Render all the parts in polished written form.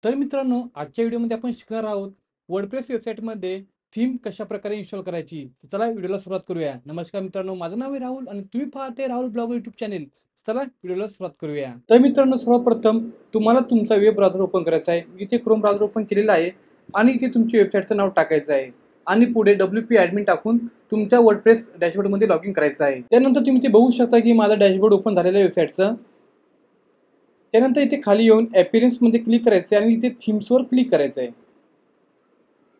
तर मित्रांनो, आजच्या व्हिडिओमध्ये आपण शिकणार आहोत वर्डप्रेस वेबसाईटमध्ये थीम कशा प्रकारे इन्स्टॉल करायची। तर चला व्हिडिओला सुरुवात करूया। नमस्कार मित्रांनो, माझं नाव आहे राहुल आणि तुम्ही पाहते राहुल ब्लॉगर यूट्यूब चॅनल। चला व्हिडिओला सुरुवात करूया। तर मित्रांनो, सर्वप्रथम तुम्हाला तुमचा वेब ब्राउझर ओपन करायचा आहे। इथे क्रोम ब्राउझर ओपन केलेला आहे आणि इथे तुमची वेबसाईटचं नाव टाकायचं आहे आणि पुढे WP ॲडमिन टाकून तुमच्या वर्डप्रेस डॅशबोर्डमध्ये लॉग इन करायचं आहे। त्यानंतर तुम्ही ते बघू शकता की माझा डॅशबोर्ड ओपन झालेला आहे वेबसाईटचं। त्यानंतर इथे खाली येऊन अपीयरन्समध्ये क्लिक करायचं आहे आणि इथे थीम्सवर क्लिक करायचं आहे।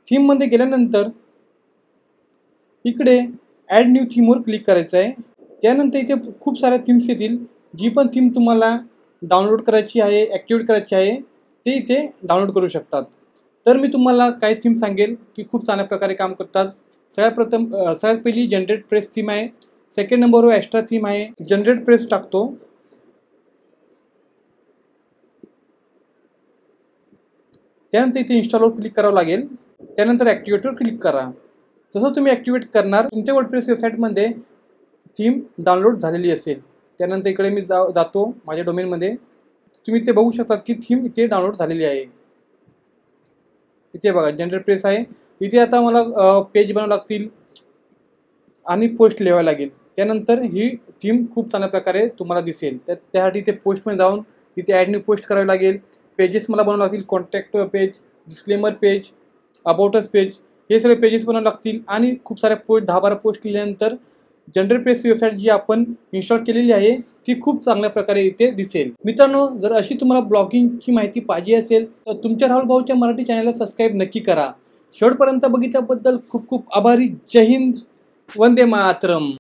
थीममध्ये गेल्यानंतर इकडे ॲड न्यू थीमवर क्लिक करायचं आहे। त्यानंतर इथे खूप साऱ्या थीम्स येतील। जी पण थीम तुम्हाला डाउनलोड करायची आहे, ॲक्टिवेट करायची आहे, ते इथे डाउनलोड करू शकतात। तर मी तुम्हाला काही थीम सांगेल की खूप चांगल्या प्रकारे काम करतात। सगळ्यात पहिली जनरेट प्रेस थीम आहे। सेकंड नंबरवर एक्स्ट्रा थीम आहे। जनरेट प्रेस टाकतो। त्यानंतर इथे इन्स्टॉलवर क्लिक करावं लागेल। त्यानंतर ॲक्टिवेटवर क्लिक करा। जसं तुम्ही ॲक्टिवेट करणार तुमच्या वर्डप्रेस वेबसाईटमध्ये थीम डाउनलोड झालेली असेल। त्यानंतर इकडे मी जातो माझ्या डोमेनमध्ये। तुम्ही इथे बघू शकता की थीम इथे डाउनलोड झालेली आहे। इथे बघा जनरेट प्रेस आहे। इथे आता मला पेज बनावं लागतील आणि पोस्ट लिहावं लागेल। त्यानंतर ही थीम खूप चांगल्या प्रकारे तुम्हाला दिसेल। त्यासाठी इथे पोस्टमध्ये जाऊन इथे ॲड न्यू पोस्ट करावी लागेल। पेजेस मला बनवावे लागतील, contact page, disclaimer page, about us page, हे सगळे पेजेस बनावे लागतील आणि खूप साऱ्या पोस्ट 10-12 पोस्ट केल्यानंतर जनरेट प्रेस वेबसाईट जी आपण इन्स्टॉल केलेली आहे ती खूप चांगल्या प्रकारे इथे दिसेल। मित्रांनो, जर अशी तुम्हाला ब्लॉगिंगची माहिती पाहिजे असेल तर तुमच्या राहुल भाऊच्या मराठी चॅनलला सबस्क्राईब नक्की करा। शेवटपर्यंत बघितल्याबद्दल खूप खूप आभारी। जय हिंद, वंदे मातरम।